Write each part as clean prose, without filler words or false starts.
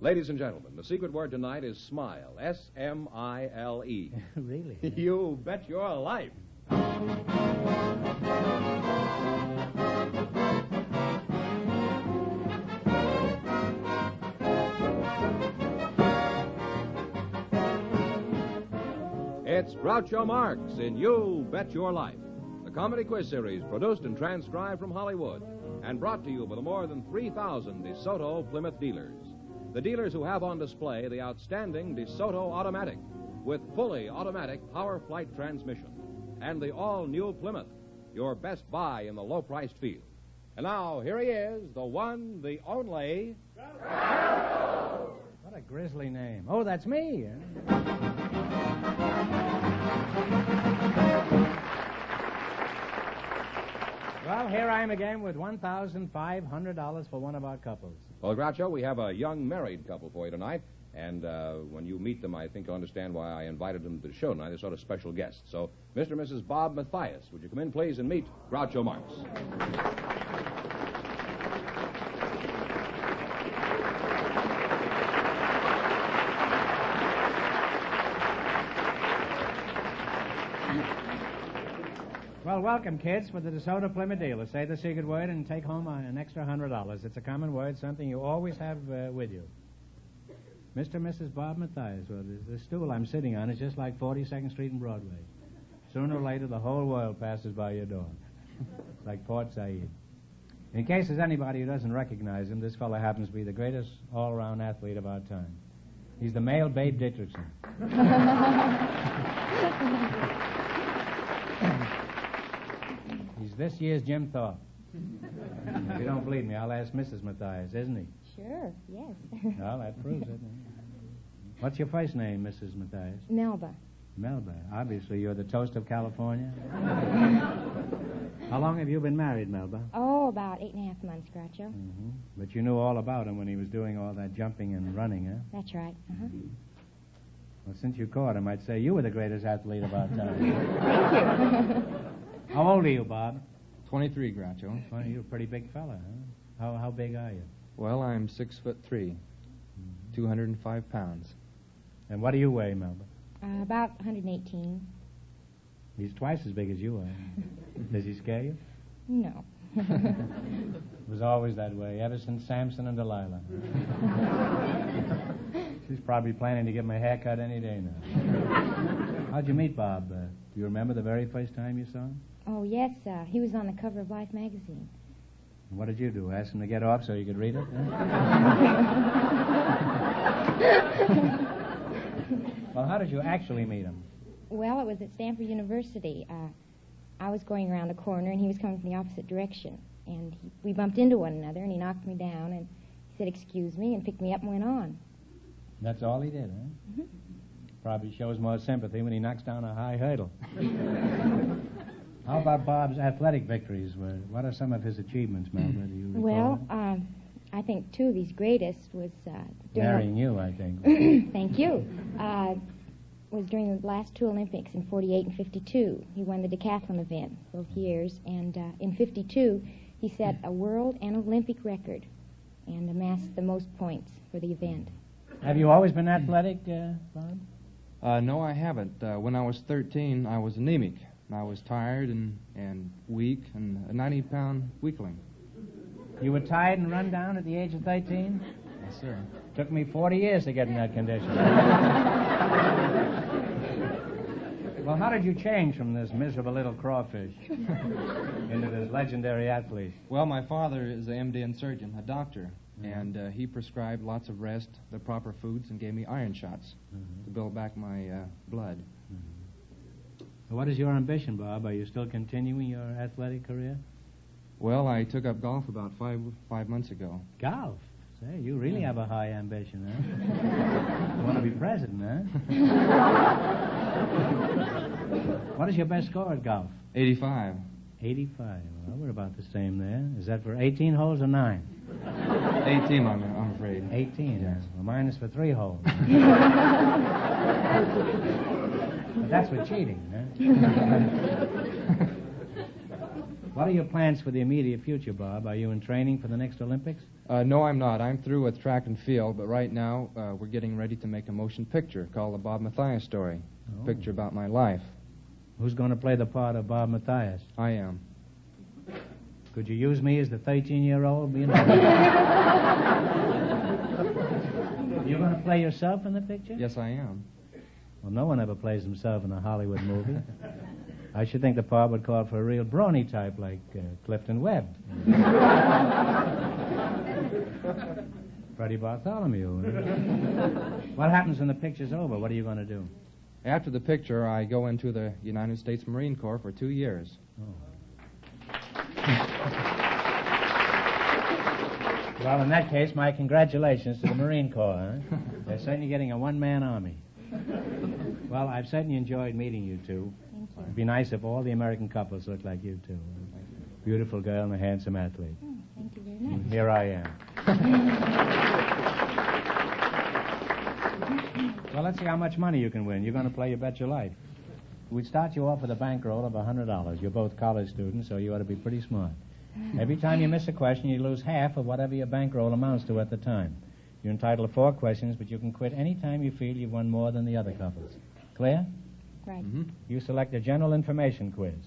Ladies and gentlemen, the secret word tonight is smile. S-M-I-L-E. Really? You bet your life. It's Groucho Marx in You Bet Your Life, the comedy quiz series produced and transcribed from Hollywood and brought to you by the more than 3,000 DeSoto Plymouth dealers. The dealers who have on display the outstanding DeSoto Automatic with fully automatic power flight transmission and the all-new Plymouth, your best buy in the low-priced field. And now, here he is, the one, the only... What a grisly name. Oh, that's me. Well, here I am again with $1,500 for one of our couples. Well, Groucho, we have a young married couple for you tonight. And when you meet them, I think you'll understand why I invited them to the show tonight. They're sort of special guests. So, Mr. and Mrs. Bob Mathias, would you come in, please, and meet Groucho Marx? Well, welcome, kids, for the DeSoto Plymouth dealer. Say the secret word and take home an extra $100. It's a common word, something you always have with you. Mr. and Mrs. Bob Mathias. Well, the stool I'm sitting on is just like 42nd Street and Broadway. Sooner or later, the whole world passes by your door. It's like Port Said. In case there's anybody who doesn't recognize him, this fellow happens to be the greatest all-around athlete of our time. He's the male Babe Dietrichson. He's this year's Jim Thorpe. If you don't believe me, I'll ask Mrs. Mathias, isn't he? Sure, yes. Well, that proves it. What's your first name, Mrs. Mathias? Melba. Melba. Obviously, you're the toast of California. How long have you been married, Melba? Oh, about 8.5 months, Groucho. Mm-hmm. But you knew all about him when he was doing all that jumping and running, huh? That's right. Uh-huh. Well, since you caught him, I'd say you were the greatest athlete of our time. Thank you. How old are you, Bob? 23, Groucho. Well, you're a pretty big fella, huh? How big are you? Well, I'm 6'3", 205 pounds. And what do you weigh, Melba? About 118. He's twice as big as you are. Does he scare you? No. It was always that way, ever since Samson and Delilah. She's probably planning to give him a haircut any day now. How'd you meet Bob? Do you remember the very first time you saw him? Oh, yes. He was on the cover of Life magazine. What did you do? Ask him to get off so you could read it? Well, how did you actually meet him? Well, it was at Stanford University. I was going around the corner, and he was coming from the opposite direction. And we bumped into one another, and he knocked me down, and he said, "Excuse me," and picked me up and went on. That's all he did, huh? Mm-hmm. Probably shows more sympathy when he knocks down a high hurdle. How about Bob's athletic victories? What are some of his achievements, Melba? Do you recall? Well, I think two of his greatest was... marrying you, I think. Thank you. Was during the last two Olympics in 48 and 52. He won the decathlon event both years, and in 52 he set a world and Olympic record and amassed the most points for the event. Have you always been athletic, Bob? No, I haven't. When I was 13, I was anemic. I was tired and weak and a 90-pound weakling. You were tired and run down at the age of 13? Yes, sir. Took me 40 years to get in that condition. Well, how did you change from this miserable little crawfish into this legendary athlete? Well, my father is an MD and surgeon, a doctor, and he prescribed lots of rest, the proper foods, and gave me iron shots to build back my blood. What is your ambition, Bob? Are you still continuing your athletic career? Well, I took up golf about five months ago. Golf? Say, you really have a high ambition, huh? You want to be president, huh? What is your best score at golf? 85. 85. Well, we're about the same there. Is that for 18 holes or 9? 18, I'm afraid. 18, yes. Well, mine is for 3 holes. But that's for cheating, huh? What are your plans for the immediate future, Bob? Are you in training for the next Olympics? No, I'm not. I'm through with track and field, but right now we're getting ready to make a motion picture called The Bob Mathias Story. A picture about my life. Who's going to play the part of Bob Mathias? I am. Could you use me as the 13-year-old? You're going to play yourself in the picture? Yes, I am. Well, no one ever plays himself in a Hollywood movie. I should think the part would call for a real brawny type like Clifton Webb. Freddie Bartholomew. What happens when the picture's over? What are you going to do? After the picture, I go into the United States Marine Corps for 2 years. Well, in that case, my congratulations to the Marine Corps. Huh? They're certainly getting a one-man army. Well, I've certainly enjoyed meeting you two. Thank you. It'd be nice if all the American couples looked like you two. Beautiful girl and a handsome athlete. Oh, thank you very much. And here I am. Well, let's see how much money you can win. You're going to play You Bet Your Life. We'd start you off with a bankroll of $100. You're both college students, so you ought to be pretty smart. Every time you miss a question, you lose half of whatever your bankroll amounts to at the time. You're entitled to 4 questions, but you can quit any time you feel you've won more than the other couples. Clear? Right. Mm-hmm. You select a general information quiz.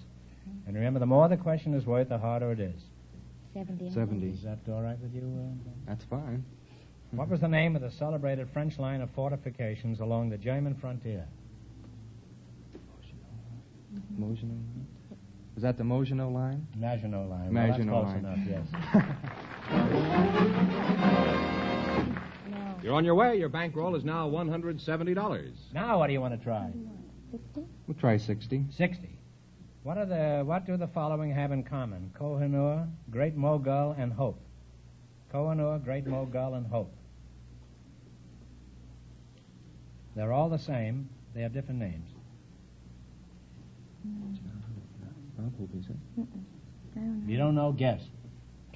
And remember, the more the question is worth, the harder it is. 70. 70. Is that all right with you? That's fine. What was the name of the celebrated French line of fortifications along the German frontier? Maginot? Is that the Maginot Line? Maginot Line. Maginot well, Line. that's close enough, yes. No. You're on your way. Your bankroll is now $170. Now, what do you want to try? 60? We'll try 60. 60. What do the following have in common? Kohinoor, Great Mogul, and Hope. Kohinoor, Great Mogul, and Hope. They're all the same. They have different names. You don't know, guess.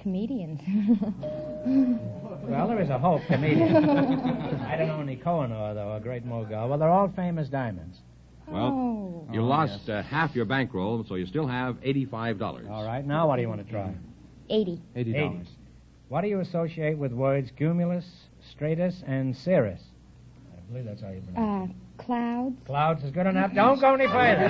Comedians. Well, there is a Hope comedian. I don't know any Kohinoor, though, a Great Mogul. Well, they're all famous diamonds. Well, you lost half your bankroll, so you still have $85. All right, now what do you want to try? 80. $80. What do you associate with words cumulus, stratus, and cirrus? I believe that's how you pronounce it. Clouds. Clouds is good enough. Don't go any further.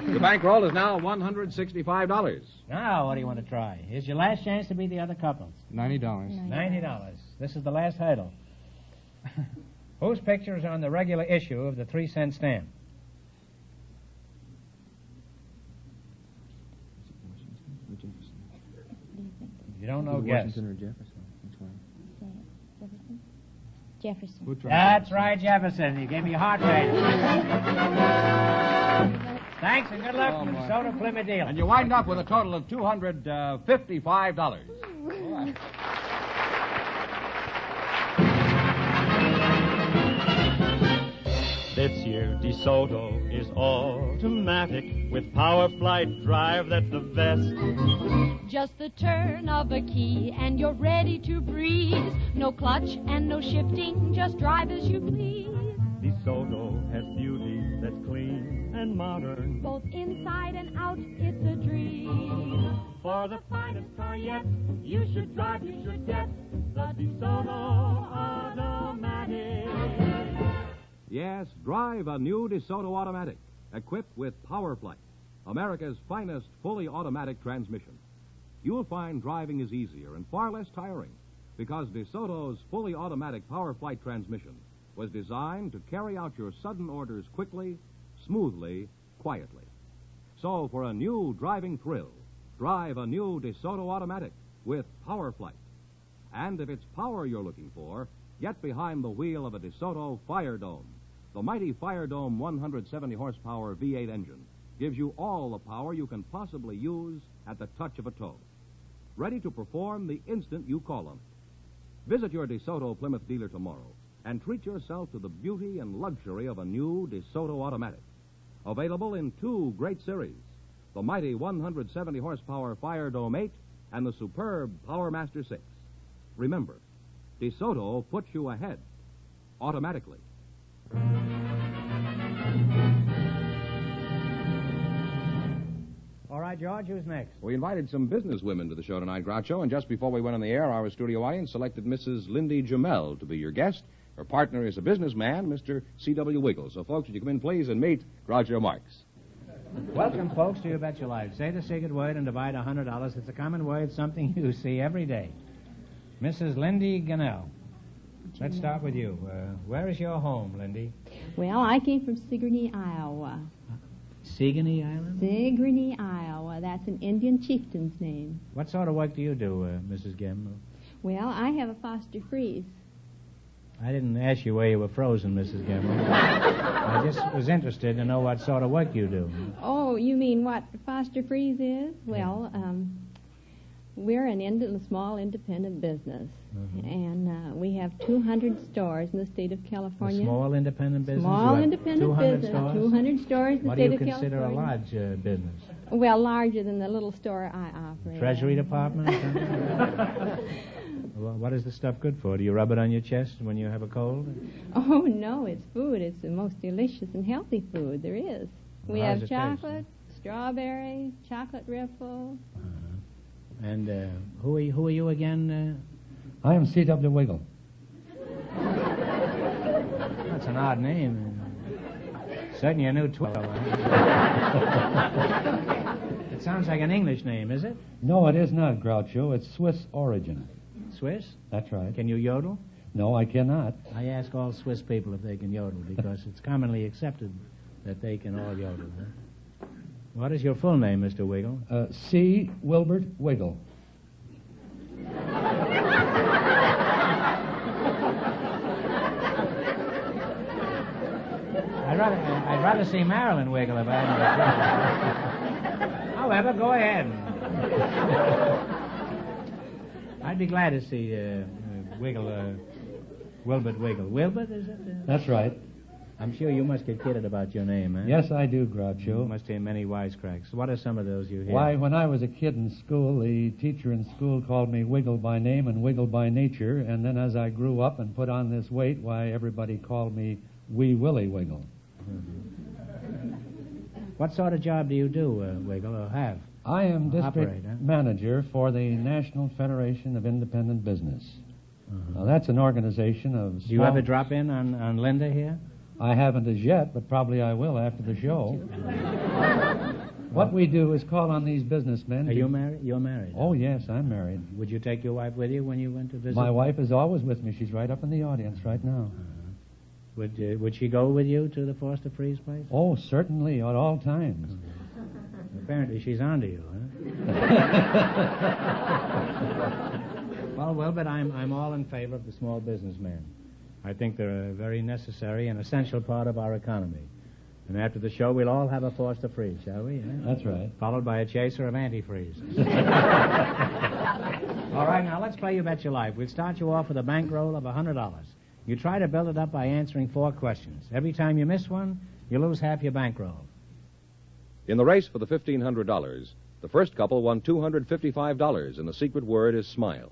Your bankroll is now $165. Now, what do you want to try? Here's your last chance to beat the other couples. $90. $90. This is the last hurdle. Whose picture is on the regular issue of the 3-cent stamp? You don't know, guess. Washington or Jefferson? Which one? Jefferson. We'll try That's Jefferson. right, Jefferson. You gave me a heart rate. Thanks and good luck to the Soda Plymouth deal. And you wind up with a total of $255. This year, DeSoto is automatic with power flight drive that's the best. Just the turn of a key and you're ready to breeze. No clutch and no shifting, just drive as you please. DeSoto has beauty that's clean and modern. Both inside and out, it's a dream. For the finest car yet, you should drive, you should get the DeSoto Automatic. Yes, drive a new DeSoto Automatic, equipped with Power Flight, America's finest fully automatic transmission. You'll find driving is easier and far less tiring because DeSoto's fully automatic Power Flight transmission was designed to carry out your sudden orders quickly, smoothly, quietly. So for a new driving thrill, drive a new DeSoto Automatic with Power Flight. And if it's power you're looking for, get behind the wheel of a DeSoto Fire Dome. The mighty Fire Dome 170 horsepower V8 engine gives you all the power you can possibly use at the touch of a toe. Ready to perform the instant you call on it. Visit your DeSoto Plymouth dealer tomorrow and treat yourself to the beauty and luxury of a new DeSoto Automatic. Available in 2 great series, the mighty 170 horsepower Fire Dome 8 and the superb Power Master 6. Remember, DeSoto puts you ahead automatically. right, George, who's next? We invited some business women to the show tonight, Groucho, and just before we went on the air, our studio audience selected Mrs. Lindy Jamel to be your guest. Her partner is a businessman, Mr. C.W. Wiggle. So, folks, would you come in, please, and meet Groucho Marx. Welcome, folks, to You Bet Your Life. Say the secret word and divide $100. It's a common word, something you see every day. Mrs. Lindy Gannell. Let's start with you. Where is your home, Lindy? Well, I came from Sigourney, Iowa. Sigourney Island? Sigourney, Iowa. That's an Indian chieftain's name. What sort of work do you do, Mrs. Gemmell? Well, I have a foster freeze. I didn't ask you where you were frozen, Mrs. Gemmell. I just was interested to know what sort of work you do. Oh, you mean what foster freeze is? Well, we're a small independent business, and we have 200 stores in the state of California. A small independent business? Small independent business. Stores? 200 stores in the state of California. What do you consider a large business? Well, larger than the little store I operate. Treasury Department or something? Well, what is the stuff good for? Do you rub it on your chest when you have a cold? Oh, no, it's food. It's the most delicious and healthy food there is. We have chocolate, strawberry, chocolate riffle. And who are you again? I am C.W. Wiggle. That's an odd name. Certainly a new 12. It sounds like an English name, is it? No, it is not, Groucho. It's Swiss origin. Swiss? That's right. Can you yodel? No, I cannot. I ask all Swiss people if they can yodel because it's commonly accepted that they can all yodel. Huh? What is your full name, Mr. Wiggle? C. Wilbert Wiggle. I'd rather see Marilyn Wiggle if I hadn't. However, go ahead. I'd be glad to see Wiggle, Wilbert Wiggle. Wilbert, is it? That's right. I'm sure you must get kidded about your name, eh? Yes, I do, Groucho. You must hear many wisecracks. What are some of those you hear? Why, when I was a kid in school, the teacher in school called me Wiggle by name and Wiggle by nature, and then as I grew up and put on this weight, why, everybody called me Wee Willie Wiggle. What sort of job do you do, Wiggle, or have? I am district manager for the National Federation of Independent Business. Now, that's an organization of... Do you ever drop in on Linda here? I haven't as yet, but probably I will after the show. What we do is call on these businessmen... Are you married? You're married? Oh, yes, I'm married. Would you take your wife with you when you went to visit? My wife is always with me. She's right up in the audience right now. Would she go with you to the Foster Freeze place? Oh, certainly, at all times. Apparently she's onto you, huh? Well, Wilbert, I'm all in favor of the small businessman. I think they're a very necessary and essential part of our economy. And after the show, we'll all have a Foster Freeze, shall we? That's right. Followed by a chaser of antifreeze. All right, now let's play You Bet Your Life. We'll start you off with a bankroll of $100. You try to build it up by answering 4 questions. Every time you miss one, you lose half your bankroll. In the race for the $1,500, the first couple won $255, and the secret word is smile.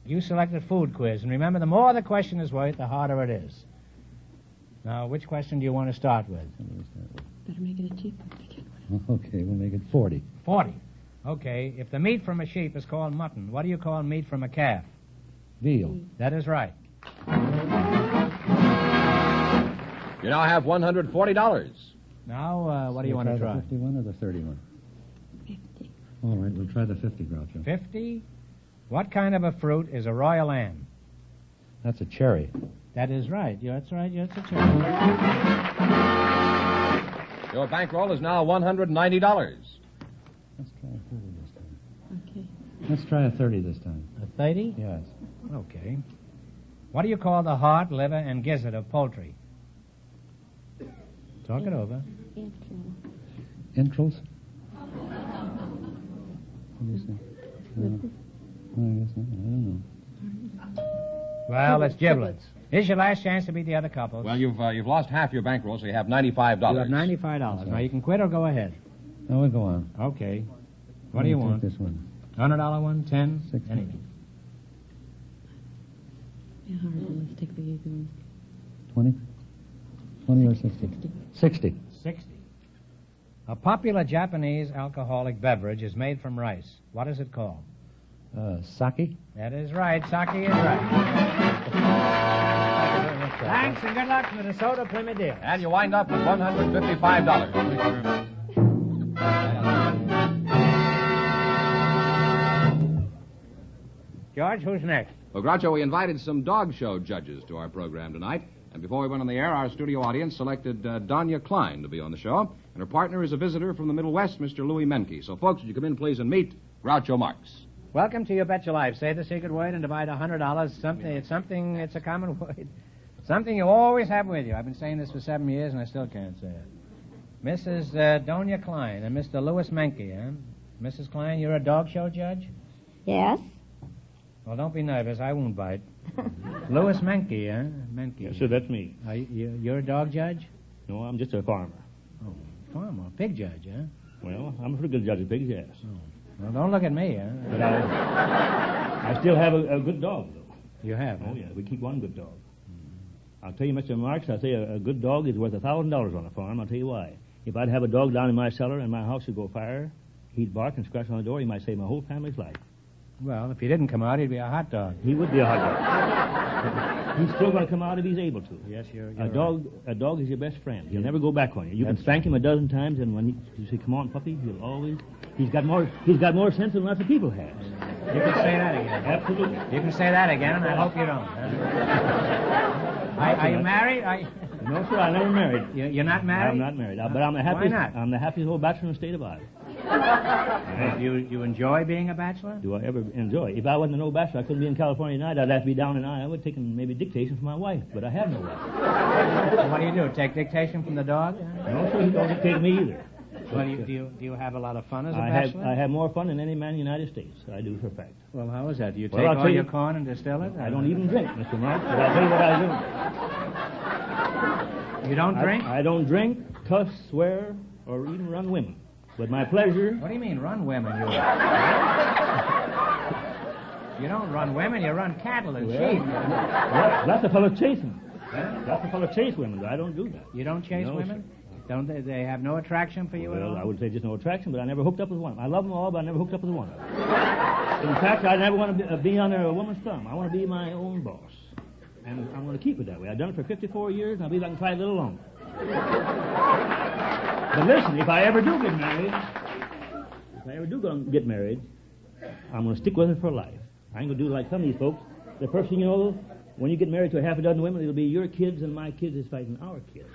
You selected food quiz, and remember, the more the question is worth, the harder it is. Now, which question do you want to start with? Better make it a cheap one. Okay, we'll make it 40. 40. Okay, if the meat from a sheep is called mutton, what do you call meat from a calf? Veal. That is right. You now have $140. Now, what do you want to try? The 51 or the 31? 50. All right, we'll try the 50, Groucho. 50? What kind of a fruit is a royal anne? That's a cherry. That is right. That's right. It's a cherry. Your bankroll is now $190. Let's try a 30 this time. Okay. Let's try a 30 this time. A 30? Yes. Okay. What do you call the heart, liver, and gizzard of poultry? Talk it over. Entrails? What do you say? I guess not. I don't know. Well, it's giblets. Here's your last chance to beat the other couples. Well, you've lost half your bankroll, so you have $95. You have $95. Now, you can quit or go ahead. No, we'll go on. Okay. What do you want? This one. $100 one, 10, 60. anything. Yeah, hard one. Let's take the easy one. 20? 20 or 60? 60. 60. A popular Japanese alcoholic beverage is made from rice. What is it called? Sake? That is right. Sake is right. Thanks and good luck to the DeSoto Plymouth deal. And you wind up with $155. Thank you very much. George, who's next? Well, Groucho, we invited some dog show judges to our program tonight. And before we went on the air, our studio audience selected Donya Klein to be on the show. And her partner is a visitor from the Middle West, Mr. Louis Menke. So, folks, would you come in, please, and meet Groucho Marx. Welcome to You Bet Your Life. Say the secret word and divide $100. It's a common word. Something you always have with you. I've been saying this for 7 years, and I still can't say it. Mrs. Donya Klein and Mr. Louis Menke, huh? Mrs. Klein, you're a dog show judge? Yes. Well, don't be nervous. I won't bite. Louis Menke, huh? Menke. Yes, sir, that's me. You're a dog judge? No, I'm just a farmer. Oh, farmer. Pig judge, huh? Well, I'm a pretty good judge of pigs, yes. Oh. Well, don't look at me, huh? But I still have a good dog, though. You have, huh? Oh, yeah, we keep one good dog. I'll tell you, Mr. Marx, I say a good dog is worth $1,000 on a farm. I'll tell you why. If I'd have a dog down in my cellar and my house would go fire, he'd bark and scratch on the door. He might save my whole family's life. Well, if he didn't come out, he'd be a hot dog. He would be a hot dog. He's still going to come out if he's able to. Yes, you're A dog is your best friend. He'll never go back on you. You can spank him a dozen times, and when you say, "Come on, puppy," he'll always. He's got more sense than lots of people have. You can say that again. Absolutely. You can say that again, and I hope you don't. Are you married? No, sir, I'm never married. You're not married? I'm not married. But I'm the happiest. Why not? I'm the happiest old bachelor in the state of Iowa. You enjoy being a bachelor? Do I ever enjoy? If I wasn't an old bachelor, I couldn't be in California tonight. I'd have to be down in Iowa taking maybe dictation from my wife, but I have no wife. So what do? Take dictation from the dog? No, sir, he don't dictate me either. Well, do you have a lot of fun as a bachelor? I have more fun than any man in the United States. I do for a fact. Well, how is that? Do you take all your corn and distill it? I don't even drink, Mr. Marx, but I'll tell you what I do. You don't drink? I don't drink, cuss, swear, or even run women. But my pleasure... What do you mean, run women? You don't run women, you run cattle and sheep. That's a fellow chasing. That's a fellow chase women, but I don't do that. You don't chase women? Sir. Don't they have no attraction for you at all? Well, I would say just no attraction, but I never hooked up with one. I love them all, but I never hooked up with one. In fact, I never want to be under a woman's thumb. I want to be my own boss. And I'm going to keep it that way. I've done it for 54 years, and I believe I can try it a little longer. But listen, if I ever do get married, I'm going to stick with her for life. I ain't going to do like some of these folks. The first thing you know, when you get married to a half a dozen women, it'll be your kids and my kids is fighting our kids.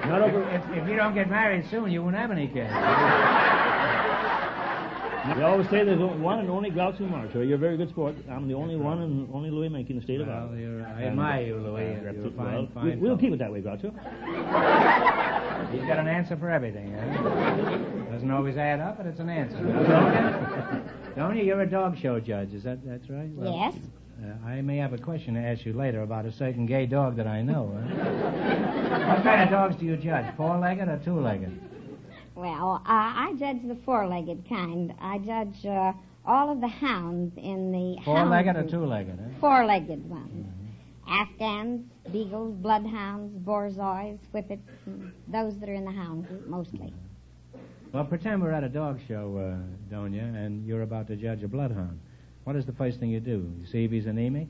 Not over. If you don't get married soon, you won't have any kids. They always say there's one and only Groucho Marx. So you're a very good sport. I'm the only one and only Louis Menke in the state of Iowa. I admire you, Louis. You're fine. We'll keep it that way, Groucho. He's got an answer for everything, eh? Doesn't always add up, but it's an answer. Donya, you're a dog show judge. That's right? Well, yes. I may have a question to ask you later about a certain gay dog that I know. What kind of dogs do you judge? 4-legged or 2-legged? Well, I judge the 4-legged kind. I judge all of the hounds in the 4-legged or 2-legged? Eh? 4-legged ones. Afghans, beagles, bloodhounds, borzois, whippets, those that are in the hound group mostly. Well, pretend we're at a dog show, Donya, and you're about to judge a bloodhound. What is the first thing you do? You see if he's anemic?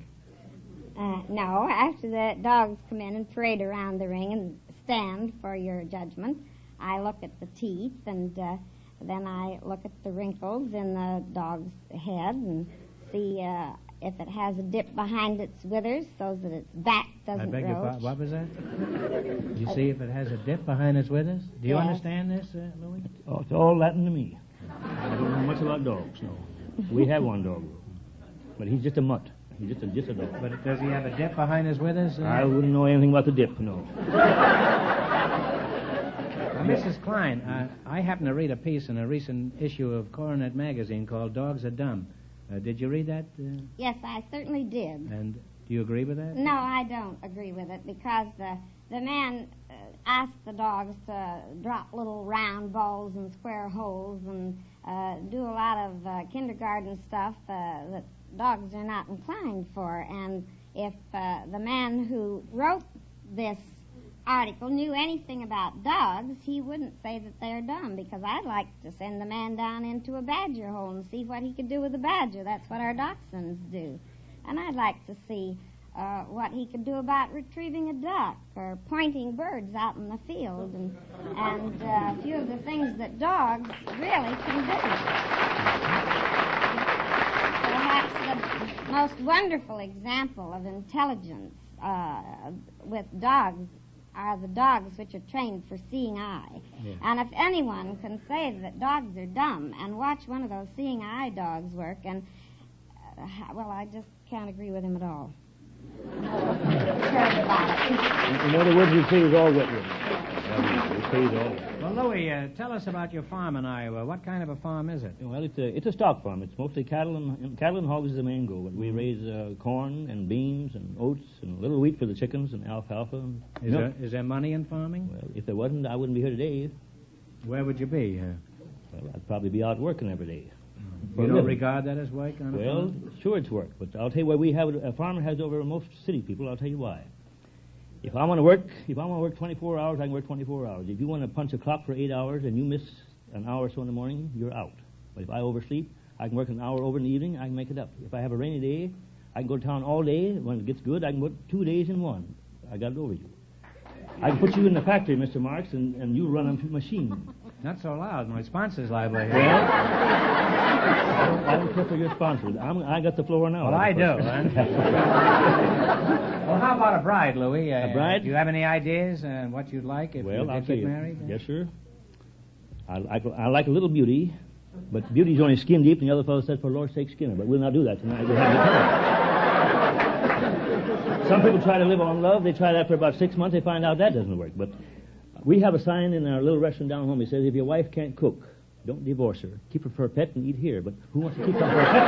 No. After the dogs come in and parade around the ring and stand for your judgment, I look at the teeth, and then I look at the wrinkles in the dog's head and see if it has a dip behind its withers so that its back doesn't roach. I beg your pardon. What was that? You see if it has a dip behind its withers? Do you understand this, Louis? Oh, it's all Latin to me. I don't know much about dogs, no. We have one dog, but he's just a mutt. He's just a dog. But does he have a dip behind his withers? I wouldn't know anything about the dip, no. Mrs. Klein, I happened to read a piece in a recent issue of Coronet magazine called Dogs Are Dumb. Did you read that? Yes, I certainly did. And do you agree with that? No, I don't agree with it because the man asked the dogs to drop little round balls and square holes and do a lot of kindergarten stuff that dogs are not inclined for. And if the man who wrote this article knew anything about dogs, he wouldn't say that they're dumb, because I'd like to send the man down into a badger hole and see what he could do with a badger. That's what our dachshunds do. And I'd like to see what he could do about retrieving a duck or pointing birds out in the field and a few of the things that dogs really can do. Perhaps the most wonderful example of intelligence with dogs are the dogs which are trained for seeing eye. Yeah. And if anyone can say that dogs are dumb and watch one of those seeing eye dogs work, and, well, I just can't agree with him at all. In other words, you say he's all wet with Well, Louis, tell us about your farm in Iowa. What kind of a farm is it? Well, it's a stock farm. It's mostly cattle and hogs is the main goal. We raise corn and beans and oats and a little wheat for the chickens and alfalfa. And is there money in farming? Well, if there wasn't, I wouldn't be here today. Where would you be? Well, I'd probably be out working every day. You don't regard that as work on a farm? Well, sure it's work, but I'll tell you why we have a farmer has over most city people. I'll tell you why. If I want to work 24 hours, I can work 24 hours. If you want to punch a clock for 8 hours and you miss an hour or so in the morning, you're out. But if I oversleep, I can work an hour over in the evening, I can make it up. If I have a rainy day, I can go to town all day. When it gets good, I can work 2 days in one. I got it over you. I can put you in the factory, Mr. Marks, and you run a machine. Not so loud. My sponsor's liable here. Well, I don't care for your sponsors. I got the floor now. Well, I do. Well, how about a bride, Louis? A bride? Do you have any ideas on what you'd like if you get married? Yes, sir. I like a little beauty, but beauty's only skin deep, and the other fellow said, for Lord's sake, skin her. But we'll not do that tonight. We'll have Some people try to live on love. They try that for about 6 months. They find out that doesn't work. But we have a sign in our little restaurant down home. It says, if your wife can't cook, don't divorce her. Keep her for a pet and eat here. But who wants to keep her for a pet?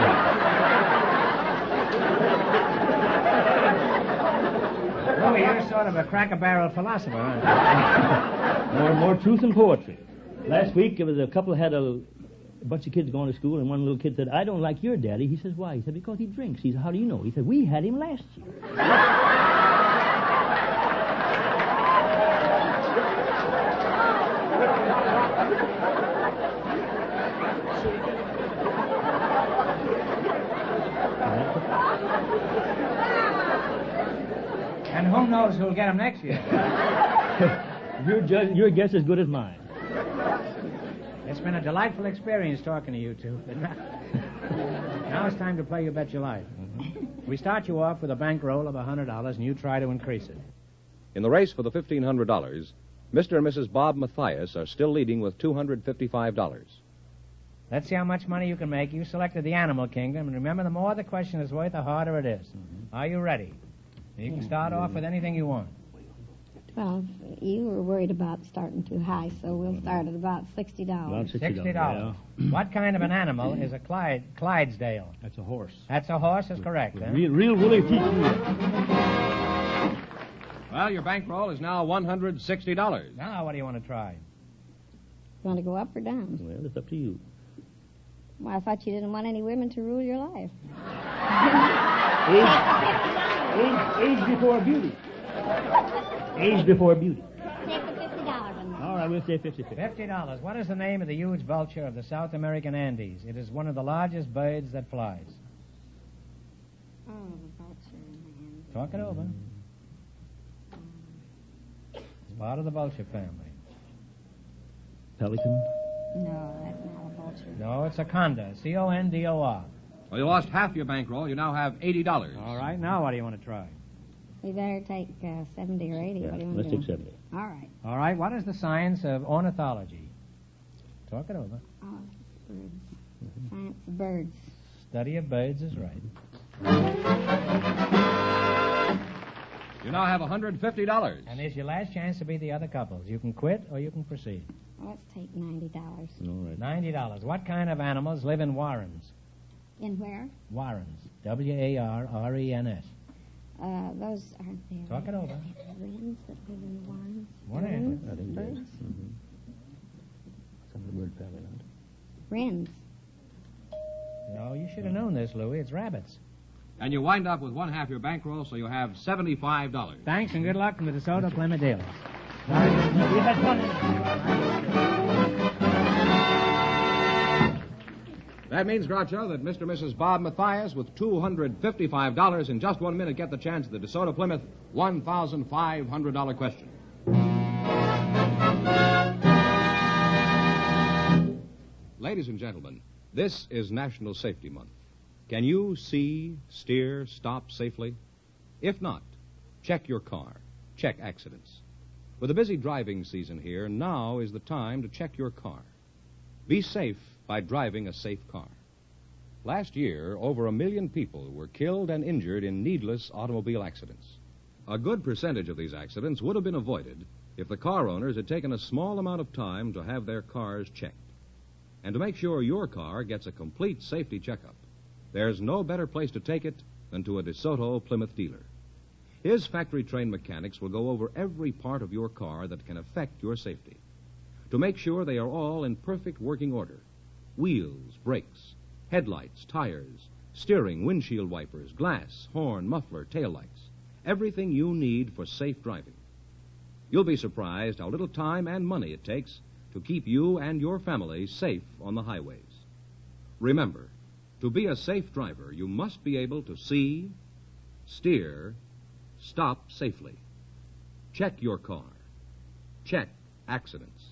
Louis, you're sort of a crack-a-barrel philosopher, aren't you? More truth and poetry. Last week, there was a couple had a bunch of kids going to school, and one little kid said, I don't like your daddy. He says, why? He said, because he drinks. He said, how do you know? He said, we had him last year. And who knows who'll get him next year? Your guess is as good as mine. It's been a delightful experience talking to you two. Now it's time to play You Bet Your Life. Mm-hmm. We start you off with a bankroll of $100, and you try to increase it. In the race for the $1,500, Mr. and Mrs. Bob Mathias are still leading with $255. Let's see how much money you can make. You selected the animal kingdom, and remember, the more the question is worth, the harder it is. Mm-hmm. Are you ready? You can start off with anything you want. Well, you were worried about starting too high, so we'll start at about $60. About $60. Yeah. What kind of an animal is a Clydesdale? That's a horse. That's a horse is correct, huh? Real Willie teaching you. Well, your bankroll is now $160. Now, what do you want to try? You want to go up or down? Well, it's up to you. Well, I thought you didn't want any women to rule your life. Age before beauty. Age before beauty. Take the $50 one. All right, we'll say 50. $50. What is the name of the huge vulture of the South American Andes? It is one of the largest birds that flies. Oh, the vulture in the Andes. Talk it over. It's part of the vulture family. Pelican? No, that's not a vulture. No, it's a condor. C-O-N-D-O-R. Well, you lost half your bankroll. You now have $80. All right, now what do you want to try? We better take 70 or 80. Yeah, what do you want let's to do? take 70. All right. All right, what is the science of ornithology? Talk it over. Oh, birds. Science of birds. Study of birds is right. You now have $150. And it's your last chance to beat the other couples. You can quit or you can proceed. Well, let's take $90. All right. $90. What kind of animals live in warrens? In where? Warrens. W-A-R-R-E-N-S. Those aren't there. Talk it over. Wrens that live in warrens. What animal? I think Birds? Mm-hmm. Some of the bird family, not Wrens. No, you should have known this, Louis. It's rabbits. And you wind up with one half your bankroll, so you have $75. Thanks and good luck from the DeSoto Plymouth dealers. We had fun. That means, Groucho, that Mr. and Mrs. Bob Mathias, with $255 in just 1 minute, get the chance at the DeSoto Plymouth $1,500 question. Ladies and gentlemen, this is National Safety Month. Can you see, steer, stop safely? If not, check your car. Check accidents. With a busy driving season here, now is the time to check your car. Be safe by driving a safe car. Last year, over 1 million people were killed and injured in needless automobile accidents. A good percentage of these accidents would have been avoided if the car owners had taken a small amount of time to have their cars checked. And to make sure your car gets a complete safety checkup, there's no better place to take it than to a DeSoto Plymouth dealer. His factory-trained mechanics will go over every part of your car that can affect your safety to make sure they are all in perfect working order. Wheels, brakes, headlights, tires, steering, windshield wipers, glass, horn, muffler, taillights. Everything you need for safe driving. You'll be surprised how little time and money it takes to keep you and your family safe on the highways. Remember, to be a safe driver, you must be able to see, steer, stop safely. Check your car. Check accidents.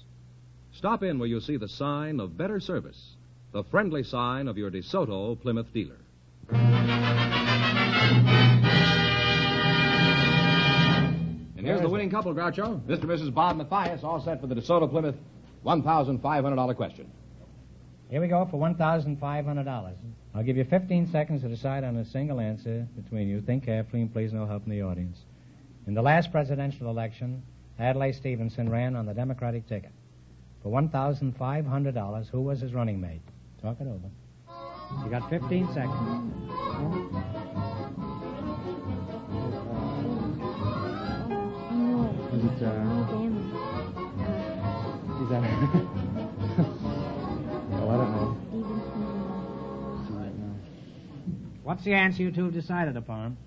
Stop in where you see the sign of better service, the friendly sign of your DeSoto Plymouth dealer. And here's the winning couple, Groucho. Mr. and Mrs. Bob Mathias, all set for the DeSoto Plymouth $1,500 question. Here we go for $1,500. I'll give you 15 seconds to decide on a single answer between you. Think carefully and please no help from the audience. In the last presidential election, Adlai Stevenson ran on the Democratic ticket. For $1,500, who was his running mate? Talk it over. You got 15 seconds. Is it, Is that... Oh, I don't know. What's the answer you two have decided upon?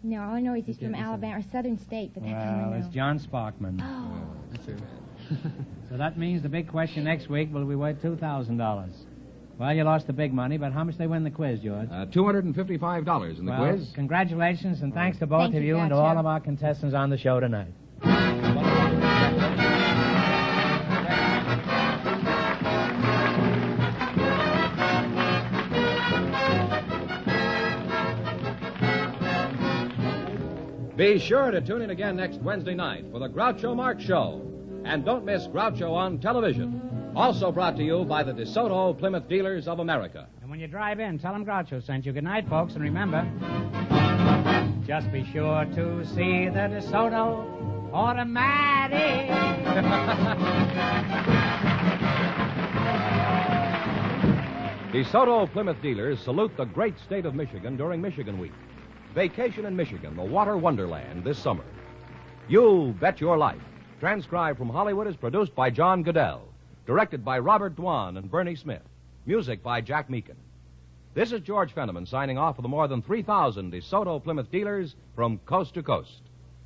No, all I know is he's from Alabama, or Southern State, but that's all I Well, know. it's John Sparkman. Oh. So that means the big question next week will be worth $2,000. Well, you lost the big money, but how much they win the quiz, George? $255 in the quiz. Congratulations, and thanks to both Thank of you, you and to Groucho. all of our contestants on the show tonight. Be sure to tune in again next Wednesday night for the Groucho Marx Show. And don't miss Groucho on television. Also brought to you by the DeSoto Plymouth Dealers of America. And when you drive in, tell them Groucho sent you. Good night, folks, and remember, just be sure to see the DeSoto Automatic. DeSoto Plymouth Dealers salute the great state of Michigan during Michigan Week. Vacation in Michigan, the water wonderland, this summer. You Bet Your Life. Transcribed from Hollywood is produced by John Goodell. Directed by Robert Dwan and Bernie Smith. Music by Jack Meakin. This is George Fenneman signing off for the more than 3,000 DeSoto Plymouth dealers from coast to coast.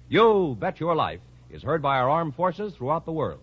You Bet Your Life is heard by our armed forces throughout the world.